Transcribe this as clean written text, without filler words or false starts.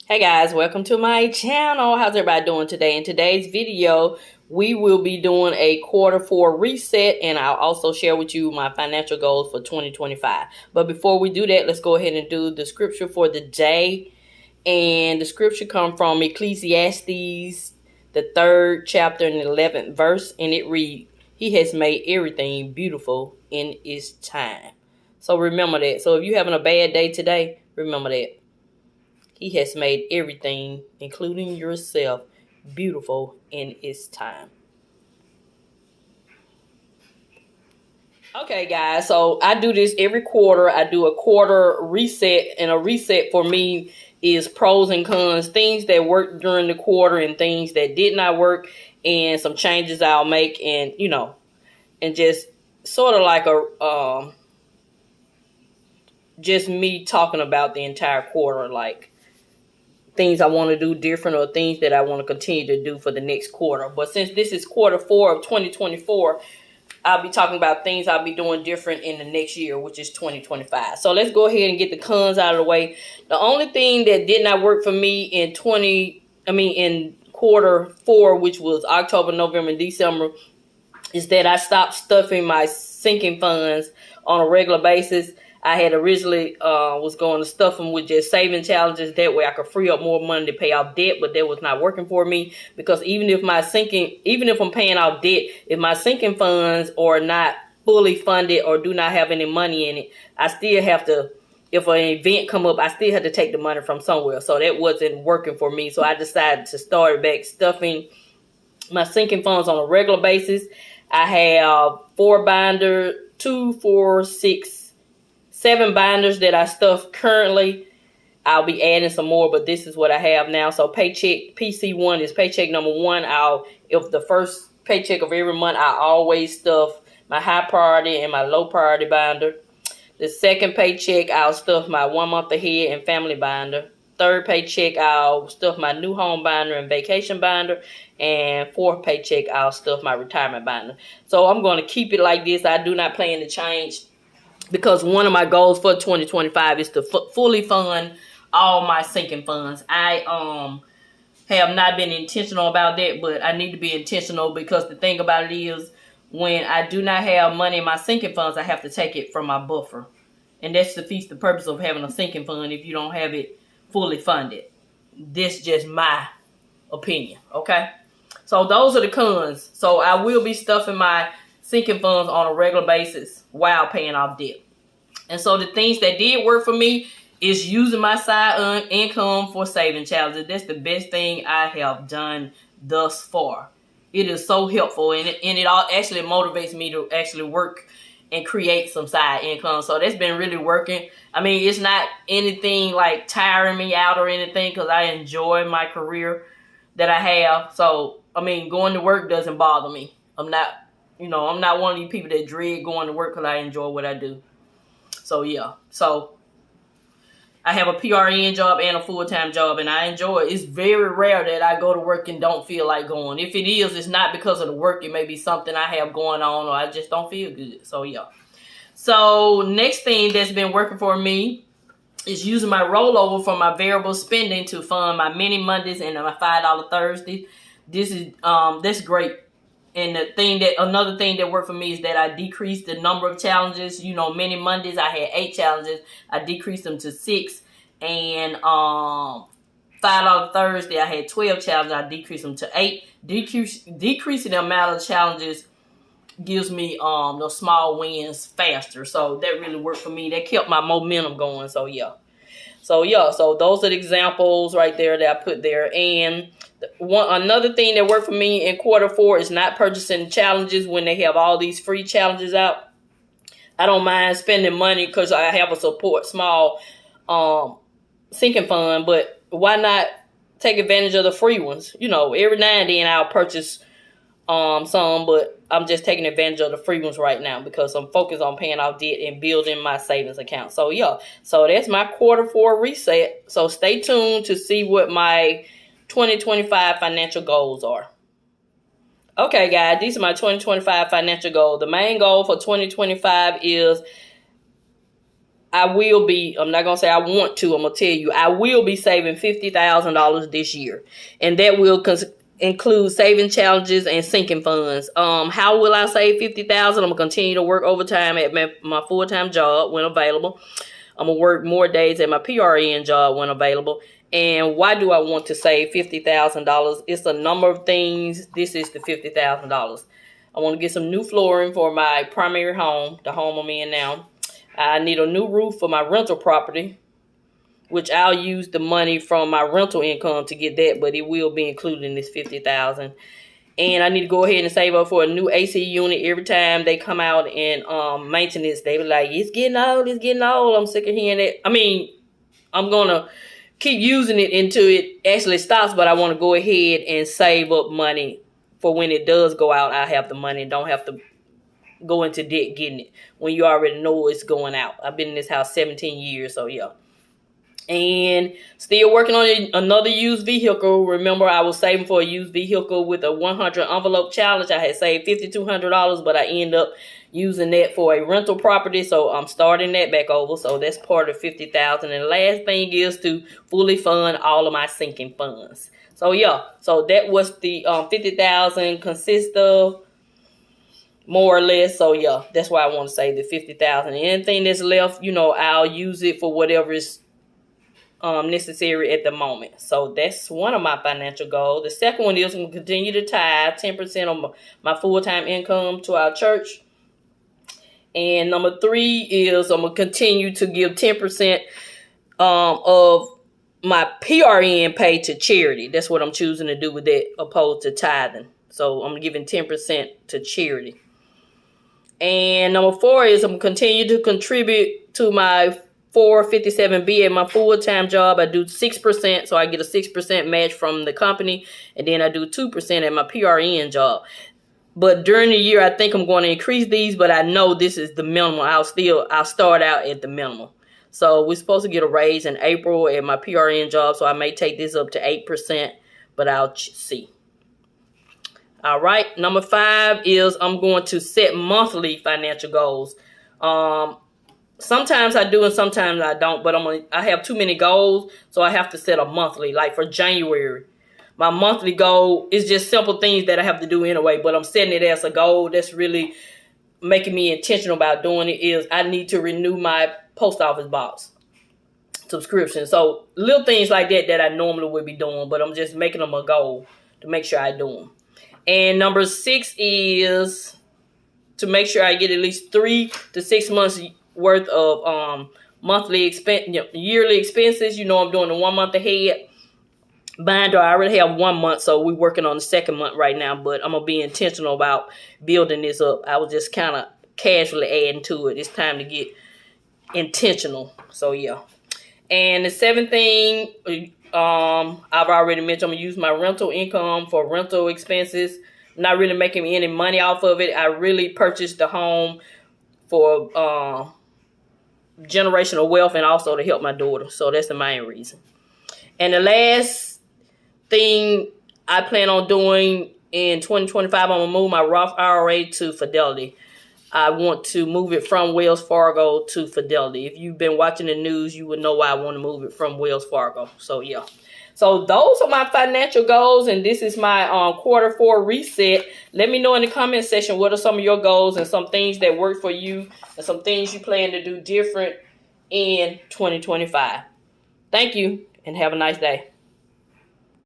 Hey guys, welcome to my channel. How's everybody doing today? In today's video, we will be doing a quarter 4 reset, and I'll also share with you my financial goals for 2025. But before we do that, let's go ahead and do the scripture for the day. And the scripture comes from Ecclesiastes, the 3rd chapter and the 11th verse, and it reads, "He has made everything beautiful in its time." So remember that. So if you're having a bad day today, remember that. He has made everything, including yourself, beautiful in its time. Okay, guys, so I do this every quarter. I do a quarter reset, and a reset for me is pros and cons, things that worked during the quarter and things that did not work, and some changes I'll make, and and just sort of like a just me talking about the entire quarter, like things I want to do different or things that I want to continue to do for the next quarter. But since this is quarter 4 of 2024, I'll be talking about things I'll be doing different in the next year, which is 2025. So let's go ahead and get the cons out of the way. The only thing that did not work for me in quarter 4, which was October, November, and December, is that I stopped stuffing my sinking funds on a regular basis. I had originally was going to stuff them with just saving challenges. That way I could free up more money to pay off debt, but that was not working for me, because even if I'm paying off debt, if my sinking funds are not fully funded or do not have any money in it, I still have to, if an event come up, I still have to take the money from somewhere. So that wasn't working for me. So I decided to start back stuffing my sinking funds on a regular basis. I have 7 binders that I stuff currently. I'll be adding some more, but this is what I have now. So paycheck PC1 is paycheck number 1. If the first paycheck of every month, I always stuff my high priority and my low priority binder. The second paycheck, I'll stuff my 1 month ahead and family binder. Third paycheck, I'll stuff my new home binder and vacation binder. And fourth paycheck, I'll stuff my retirement binder. So I'm going to keep it like this. I do not plan to change, because one of my goals for 2025 is to fully fund all my sinking funds. I have not been intentional about that, but I need to be intentional, because the thing about it is, when I do not have money in my sinking funds, I have to take it from my buffer. And that defeats the purpose of having a sinking fund if you don't have it fully funded. This is just my opinion, okay? So those are the cons. So I will be stuffing my sinking funds on a regular basis while paying off debt. And so the things that did work for me is using my side income for saving challenges. That's the best thing I have done thus far. It is so helpful, and it all actually motivates me to actually work and create some side income. So that's been really working. I mean, it's not anything like tiring me out or anything, because I enjoy my career that I have. So, I mean, going to work doesn't bother me. I'm not one of these people that dread going to work, because I enjoy what I do. So, yeah. So, I have a PRN job and a full-time job, and I enjoy it. It's very rare that I go to work and don't feel like going. If it is, it's not because of the work. It may be something I have going on, or I just don't feel good. So, yeah. So, next thing that's been working for me is using my rollover from my variable spending to fund my mini Mondays and my $5 Thursdays. That's great. And another thing that worked for me is that I decreased the number of challenges. Many Mondays I had 8 challenges. I decreased them to 6. And $5 Thursday I had 12 challenges. I decreased them to 8. Decreasing the amount of challenges gives me those small wins faster. So that really worked for me. That kept my momentum going. So yeah. So those are the examples right there that I put there. And another thing that worked for me in quarter 4 is not purchasing challenges when they have all these free challenges out. I don't mind spending money, because I have a small sinking fund, but why not take advantage of the free ones? Every now and then I'll purchase some, but I'm just taking advantage of the free ones right now, because I'm focused on paying off debt and building my savings account. So yeah, so that's my quarter 4 reset. So stay tuned to see what my 2025 financial goals are. Okay, guys, these are my 2025 financial goals. The main goal for 2025 is I will be, I'm not going to say I want to, I'm going to tell you, I will be saving $50,000 this year. And that will include saving challenges and sinking funds. How will I save $50,000? I'm going to continue to work overtime at my full-time job when available. I'm going to work more days at my PRN job when available. And why do I want to save $50,000? It's a number of things. This is the $50,000. I want to get some new flooring for my primary home, the home I'm in now. I need a new roof for my rental property, which I'll use the money from my rental income to get that, but it will be included in this $50,000. And I need to go ahead and save up for a new AC unit. Every time they come out and maintenance, they be like, it's getting old, it's getting old. I'm sick of hearing it. I mean, I'm going to keep using it until it actually stops, but I want to go ahead and save up money for when it does go out. I have the money and don't have to go into debt getting it when you already know it's going out. I've been in this house 17 years, so yeah. And still working on another used vehicle. Remember, I was saving for a used vehicle with a 100 envelope challenge. I had saved $5,200, but I end up using that for a rental property. So I'm starting that back over. So that's part of $50,000. And the last thing is to fully fund all of my sinking funds. So yeah, so that was the $50,000 consists of, more or less. So yeah, that's why I want to save the $50,000. Anything that's left, you know, I'll use it for whatever is necessary at the moment. So that's one of my financial goals. The second one is I'm going to continue to tithe 10% of my full-time income to our church. And number 3 is I'm going to continue to give 10% of my PRN pay to charity. That's what I'm choosing to do with that, opposed to tithing. So I'm giving 10% to charity. And number 4 is I'm going to continue to contribute to my 457B at my full-time job. I do 6%, so I get a 6% match from the company, and then I do 2% at my PRN job. But during the year, I think I'm going to increase these, but I know this is the minimum. I'll start out at the minimum. So we're supposed to get a raise in April at my PRN job, so I may take this up to 8%, but I'll see. All right, number 5 is I'm going to set monthly financial goals. Sometimes I do and sometimes I don't, but I have too many goals, so I have to set a monthly. Like for January, my monthly goal is just simple things that I have to do anyway, but I'm setting it as a goal that's really making me intentional about doing it. Is I need to renew my post office box subscription. So little things like that I normally would be doing, but I'm just making them a goal to make sure I do them. And number 6 is to make sure I get at least 3 to 6 months worth of monthly yearly expenses. You know, I'm doing the 1 month ahead binder. I already have 1 month, so we're working on the second month right now, but I'm gonna be intentional about building this up. I was just kind of casually adding to it. It's time to get intentional. So yeah. And the 7th thing, I've already mentioned, I'm gonna use my rental income for rental expenses. I'm not really making any money off of it. I really purchased the home for generational wealth and also to help my daughter. So that's the main reason. And the last thing I plan on doing in 2025, I'm going to move my Roth IRA to Fidelity. I want to move it from Wells Fargo to Fidelity. If you've been watching the news, you would know why I want to move it from Wells Fargo. So yeah. So those are my financial goals, and this is my Q4 reset. Let me know in the comment section what are some of your goals and some things that work for you and some things you plan to do different in 2025. Thank you, and have a nice day.